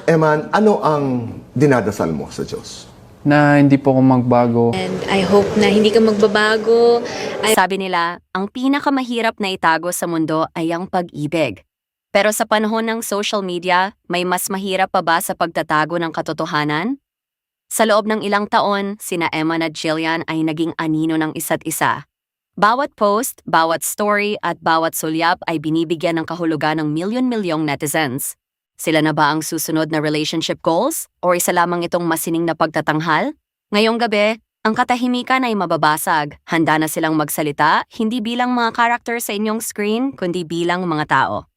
Eman, ano ang dinadasal mo sa Diyos? Na hindi po ako magbago. And I hope na hindi ka magbabago. Sabi nila, ang pinakamahirap na itago sa mundo ay ang pag-ibig. Pero sa panahon ng social media, may mas mahirap pa ba sa pagtatago ng katotohanan? Sa loob ng ilang taon, sina Eman at Jillian ay naging anino ng isa't isa. Bawat post, bawat story at bawat sulyap ay binibigyan ng kahulugan ng milyon-milyong netizens. Sila na ba ang susunod na relationship goals? O isa lamang itong masining na pagtatanghal? Ngayong gabi, ang katahimikan ay mababasag. Handa na silang magsalita, hindi bilang mga character sa inyong screen, kundi bilang mga tao.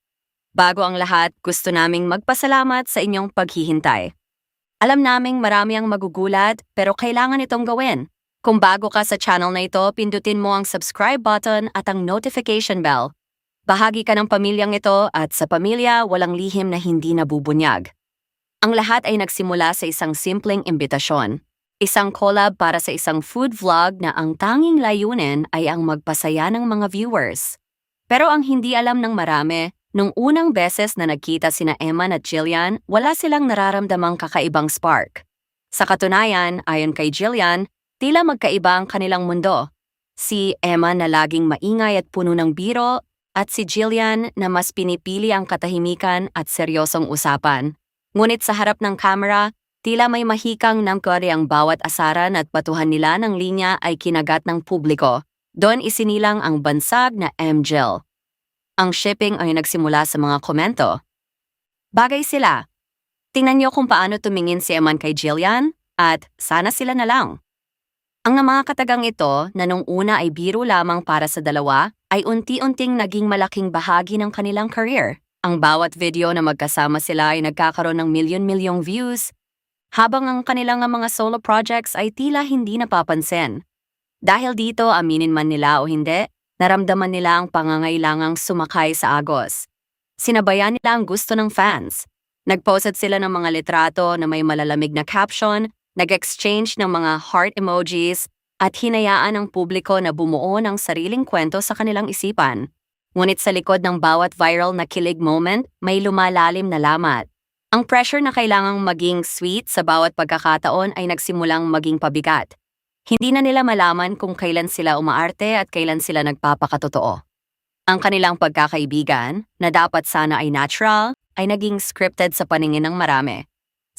Bago ang lahat, gusto naming magpasalamat sa inyong paghihintay. Alam naming marami ang magugulat, pero kailangan itong gawin. Kung bago ka sa channel na ito, pindutin mo ang subscribe button at ang notification bell. Bahagi ka ng pamilyang ito at sa pamilya walang lihim na hindi nabubunyag. Ang lahat ay nagsimula sa isang simpleng imbitasyon. Isang collab para sa isang food vlog na ang tanging layunin ay ang magpasaya ng mga viewers. Pero ang hindi alam ng marami, nung unang beses na nagkita sina Eman at Jillian, wala silang nararamdamang kakaibang spark. Sa katunayan, ayon kay Jillian, tila magkaiba ang kanilang mundo. Si Eman na laging maingay at puno ng biro, at si Jillian na mas pinipili ang katahimikan at seryosong usapan. Ngunit sa harap ng camera, tila may mahikang namkari ang bawat asaran at batuhan nila ng linya ay kinagat ng publiko. Doon isinilang ang bansag na M-Jill. Ang shipping ay nagsimula sa mga komento. Bagay sila. Tingnan niyo kung paano tumingin si Eman kay Jillian at sana sila na lang. Ang mga katagang ito na nung una ay biro lamang para sa dalawa ay unti-unting naging malaking bahagi ng kanilang career. Ang bawat video na magkasama sila ay nagkakaroon ng milyon-milyong views, habang ang kanilang mga solo projects ay tila hindi napapansin. Dahil dito, aminin man nila o hindi, naramdaman nila ang pangangailangang sumakay sa agos. Sinabayan nila ang gusto ng fans. Nagpost sila ng mga litrato na may malalamig na caption, nag-exchange ng mga heart emojis, at hinayaan ang publiko na bumuo ng sariling kwento sa kanilang isipan. Ngunit sa likod ng bawat viral na kilig moment, may lumalalim na lamat. Ang pressure na kailangang maging sweet sa bawat pagkakataon ay nagsimulang maging pabigat. Hindi na nila malaman kung kailan sila umaarte at kailan sila nagpapakatotoo. Ang kanilang pagkakaibigan, na dapat sana ay natural, ay naging scripted sa paningin ng marami.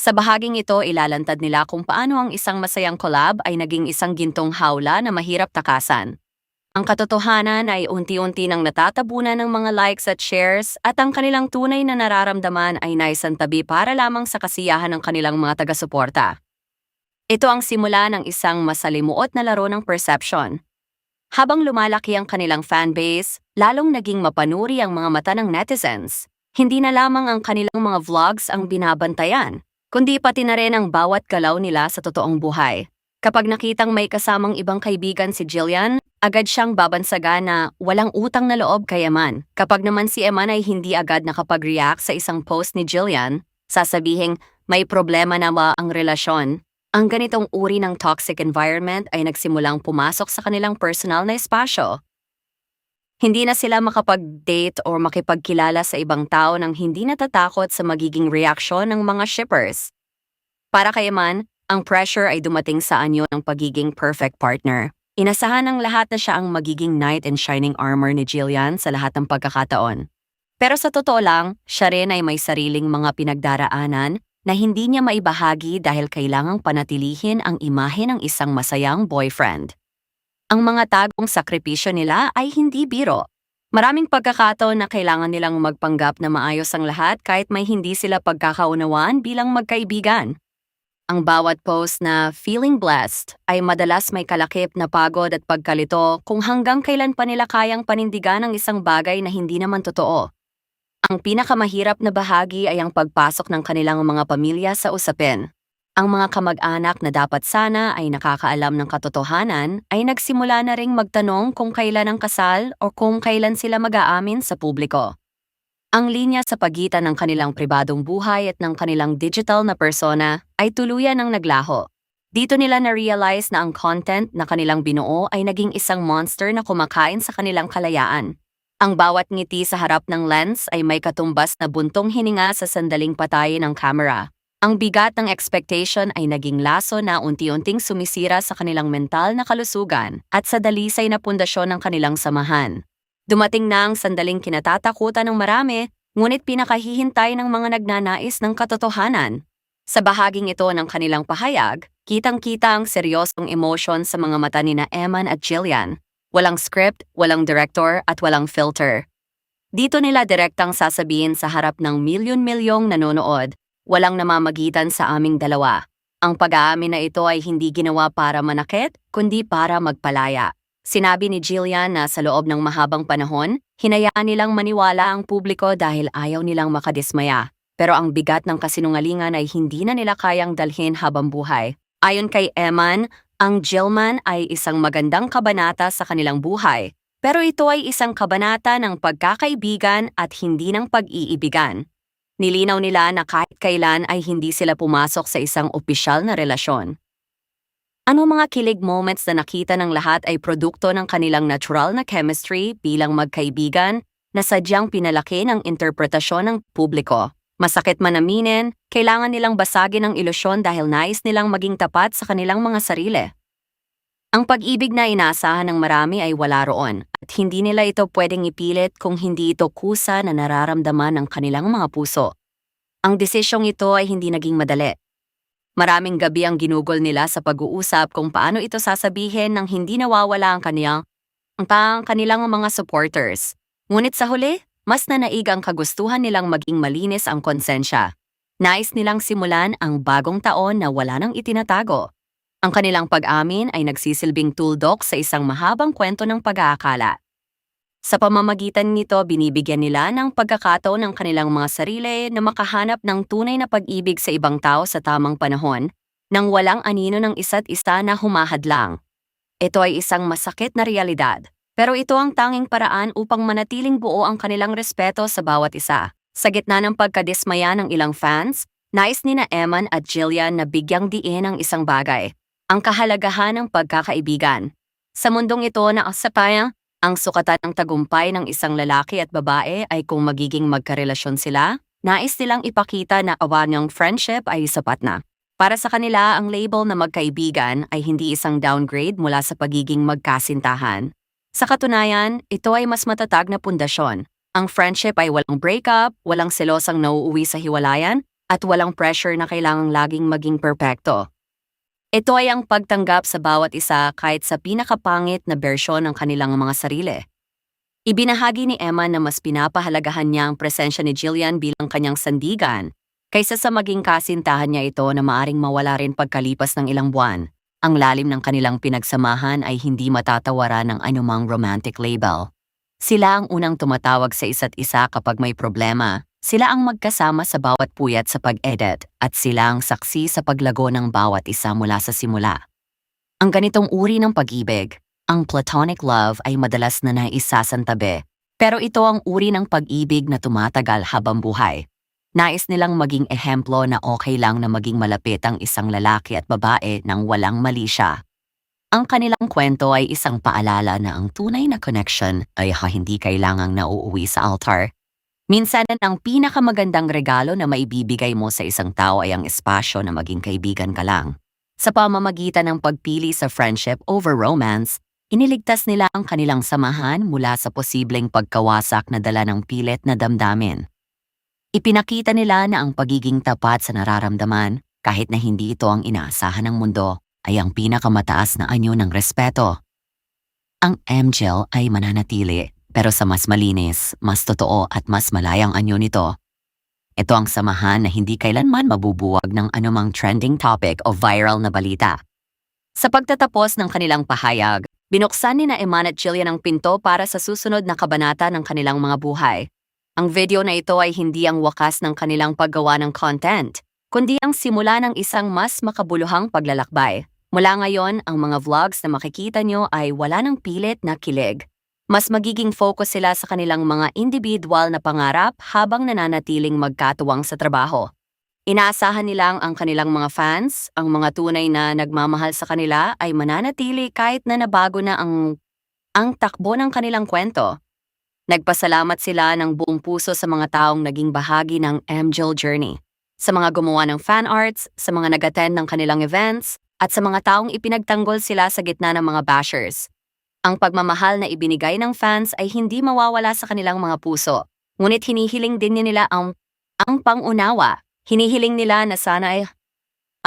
Sa bahaging ito, ilalantad nila kung paano ang isang masayang collab ay naging isang gintong hawla na mahirap takasan. Ang katotohanan ay unti-unti nang natatabunan ng mga likes at shares at ang kanilang tunay na nararamdaman ay naisantabi para lamang sa kasiyahan ng kanilang mga taga-suporta. Ito ang simula ng isang masalimuot na laro ng perception. Habang lumalaki ang kanilang fanbase, lalong naging mapanuri ang mga mata ng netizens. Hindi na lamang ang kanilang mga vlogs ang binabantayan, kundi pati na rin ang bawat galaw nila sa totoong buhay. Kapag nakitang may kasamang ibang kaibigan si Jillian, agad siyang babansagan na walang utang na loob kay Eman. Kapag naman si Eman ay hindi agad nakapag-react sa isang post ni Jillian, sasabihing may problema na ba ang relasyon. Ang ganitong uri ng toxic environment ay nagsimulang pumasok sa kanilang personal na espasyo. Hindi na sila makapag-date o makipagkilala sa ibang tao nang hindi natatakot sa magiging reaksyon ng mga shippers. Para kay Eman, ang pressure ay dumating sa anyo ng pagiging perfect partner. Inasahan ng lahat na siya ang magiging knight in shining armor ni Jillian sa lahat ng pagkakataon. Pero sa totoo lang, siya rin ay may sariling mga pinagdaraanan na hindi niya maibahagi dahil kailangang panatilihin ang imahe ng isang masayang boyfriend. Ang mga tagong sakripisyo nila ay hindi biro. Maraming pagkakataon na kailangan nilang magpanggap na maayos ang lahat kahit may hindi sila pagkakaunawaan bilang magkaibigan. Ang bawat post na feeling blessed ay madalas may kalakip na pagod at pagkalito kung hanggang kailan pa nila kayang panindigan ang isang bagay na hindi naman totoo. Ang pinakamahirap na bahagi ay ang pagpasok ng kanilang mga pamilya sa usapin. Ang mga kamag-anak na dapat sana ay nakakaalam ng katotohanan ay nagsimula na ring magtanong kung kailan ang kasal o kung kailan sila mag-aamin sa publiko. Ang linya sa pagitan ng kanilang pribadong buhay at ng kanilang digital na persona ay tuluyan ng naglaho. Dito nila na-realize na ang content na kanilang binuo ay naging isang monster na kumakain sa kanilang kalayaan. Ang bawat ngiti sa harap ng lens ay may katumbas na buntong hininga sa sandaling patayin ng camera. Ang bigat ng expectation ay naging laso na unti-unting sumisira sa kanilang mental na kalusugan at sa dalisay na pundasyon ng kanilang samahan. Dumating na ang sandaling kinatatakutan ng marami, ngunit pinakahihintay ng mga nagnanais ng katotohanan. Sa bahaging ito ng kanilang pahayag, kitang-kita ang seryosong emosyon sa mga mata ni na Eman at Jillian. Walang script, walang director at walang filter. Dito nila direktang sasabihin sa harap ng milyon-milyong nanonood, walang namamagitan sa aming dalawa. Ang pag-aamin na ito ay hindi ginawa para manakit, kundi para magpalaya. Sinabi ni Jillian na sa loob ng mahabang panahon, hinayaan nilang maniwala ang publiko dahil ayaw nilang makadismaya. Pero ang bigat ng kasinungalingan ay hindi na nila kayang dalhin habang buhay. Ayon kay Eman, ang Jillman ay isang magandang kabanata sa kanilang buhay. Pero ito ay isang kabanata ng pagkakaibigan at hindi ng pag-iibigan. Nilinaw nila na kahit kailan ay hindi sila pumasok sa isang opisyal na relasyon. Ano mga kilig moments na nakita ng lahat ay produkto ng kanilang natural na chemistry bilang magkaibigan na sadyang pinalaki ng interpretasyon ng publiko. Masakit man aminin, kailangan nilang basagin ang ilusyon dahil nais nilang maging tapat sa kanilang mga sarili. Ang pag-ibig na inaasahan ng marami ay wala roon at hindi nila ito pwedeng ipilit kung hindi ito kusa na nararamdaman ng kanilang mga puso. Ang desisyong ito ay hindi naging madali. Maraming gabi ang ginugol nila sa pag-uusap kung paano ito sasabihin nang hindi nawawala ang kanilang mga supporters. Ngunit sa huli, mas nanaig ang kagustuhan nilang maging malinis ang konsensya. Nais nilang simulan ang bagong taon na wala nang itinatago. Ang kanilang pag-amin ay nagsisilbing tuldok sa isang mahabang kwento ng pag-aakala. Sa pamamagitan nito, binibigyan nila ng pagkakataon ng kanilang mga sarili na makahanap ng tunay na pag-ibig sa ibang tao sa tamang panahon, nang walang anino ng isa't isa na humahadlang. Ito ay isang masakit na realidad, pero ito ang tanging paraan upang manatiling buo ang kanilang respeto sa bawat isa. Sa gitna ng pagkadismaya ng ilang fans, nais ni na Eman at Jillian na bigyang diin ang isang bagay, ang kahalagahan ng pagkakaibigan. Sa mundong ito na asapayang, ang sukatan ng tagumpay ng isang lalaki at babae ay kung magiging magkarelasyon sila, nais nilang ipakita na awanyang friendship ay sapat na. Para sa kanila, ang label na magkaibigan ay hindi isang downgrade mula sa pagiging magkasintahan. Sa katunayan, ito ay mas matatag na pundasyon. Ang friendship ay walang breakup, walang selosang nauuwi sa hiwalayan, at walang pressure na kailangang laging maging perpekto. Ito ay ang pagtanggap sa bawat isa kahit sa pinakapangit na bersyon ng kanilang mga sarili. Ibinahagi ni Emma na mas pinapahalagahan niya ang presensya ni Jillian bilang kanyang sandigan kaysa sa maging kasintahan niya ito na maaring mawala rin pagkalipas ng ilang buwan. Ang lalim ng kanilang pinagsamahan ay hindi matatawaran ng anumang romantic label. Sila ang unang tumatawag sa isa't isa kapag may problema. Sila ang magkasama sa bawat puyat sa pag-edit at sila ang saksi sa paglago ng bawat isa mula sa simula. Ang ganitong uri ng pag-ibig, ang platonic love ay madalas na naisasantabi, pero ito ang uri ng pag-ibig na tumatagal habang buhay. Nais nilang maging ehemplo na okay lang na maging malapit ang isang lalaki at babae nang walang mali siya. Ang kanilang kwento ay isang paalala na ang tunay na connection ay hindi kailangang nauuwi sa altar. Minsan ang pinakamagandang regalo na maibibigay mo sa isang tao ay ang espasyo na maging kaibigan ka lang. Sa pamamagitan ng pagpili sa friendship over romance, iniligtas nila ang kanilang samahan mula sa posibleng pagkawasak na dala ng pilit na damdamin. Ipinakita nila na ang pagiging tapat sa nararamdaman, kahit na hindi ito ang inaasahan ng mundo, ay ang pinakamataas na anyo ng respeto. Ang MJL ay mananatili, pero sa mas malinis, mas totoo at mas malayang anyo nito. Ito ang samahan na hindi kailanman mabubuwag ng anumang trending topic o viral na balita. Sa pagtatapos ng kanilang pahayag, binuksan ni na Eman at Jillian ang pinto para sa susunod na kabanata ng kanilang mga buhay. Ang video na ito ay hindi ang wakas ng kanilang paggawa ng content, kundi ang simula ng isang mas makabuluhang paglalakbay. Mula ngayon, ang mga vlogs na makikita nyo ay wala ng pilit na kilig. Mas magiging focus sila sa kanilang mga individual na pangarap habang nananatiling magkatuwang sa trabaho. Inaasahan nilang ang kanilang mga fans, ang mga tunay na nagmamahal sa kanila ay mananatili kahit na nabago na ang takbo ng kanilang kwento. Nagpasalamat sila ng buong puso sa mga taong naging bahagi ng MJL journey. Sa mga gumawa ng fan arts, sa mga nag-attend ng kanilang events, at sa mga taong ipinagtanggol sila sa gitna ng mga bashers. Ang pagmamahal na ibinigay ng fans ay hindi mawawala sa kanilang mga puso. Ngunit hinihiling din nila ang pangunawa. Hinihiling nila na sana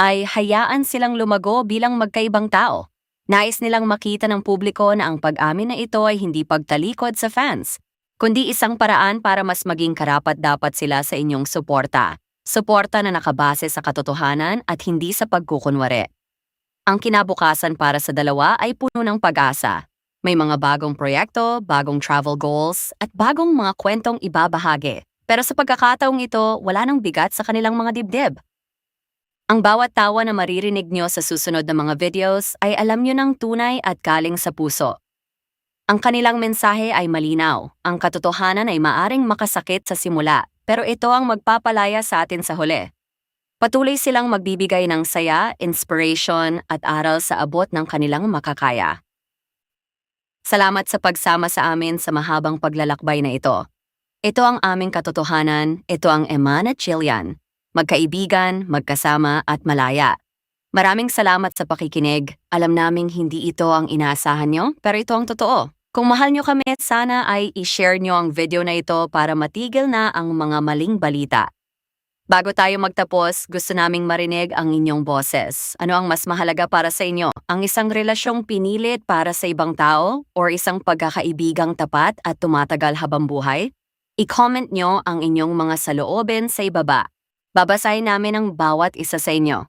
ay hayaan silang lumago bilang magkaibang tao. Nais nilang makita ng publiko na ang pag-amin na ito ay hindi pagtalikod sa fans, kundi isang paraan para mas maging karapat-dapat sila sa inyong suporta. Suporta na nakabase sa katotohanan at hindi sa pagkukunwari. Ang kinabukasan para sa dalawa ay puno ng pag-asa. May mga bagong proyekto, bagong travel goals, at bagong mga kwentong ibabahagi. Pero sa pagkakataong ito, wala nang bigat sa kanilang mga dibdib. Ang bawat tawa na maririnig nyo sa susunod na mga videos ay alam nyo ng tunay at galing sa puso. Ang kanilang mensahe ay malinaw. Ang katotohanan ay maaring makasakit sa simula, pero ito ang magpapalaya sa atin sa huli. Patuloy silang magbibigay ng saya, inspiration, at aral sa abot ng kanilang makakaya. Salamat sa pagsama sa amin sa mahabang paglalakbay na ito. Ito ang aming katotohanan, ito ang Eman at Jillian. Magkaibigan, magkasama at malaya. Maraming salamat sa pakikinig. Alam naming hindi ito ang inaasahan nyo, pero ito ang totoo. Kung mahal nyo kami, sana ay i-share nyo ang video na ito para matigil na ang mga maling balita. Bago tayo magtapos, gusto naming marinig ang inyong boses. Ano ang mas mahalaga para sa inyo? Ang isang relasyong pinilit para sa ibang tao o isang pagkakaibigang tapat at tumatagal habang buhay? I-comment nyo ang inyong mga saloobin sa ibaba. Babasahin namin ang bawat isa sa inyo.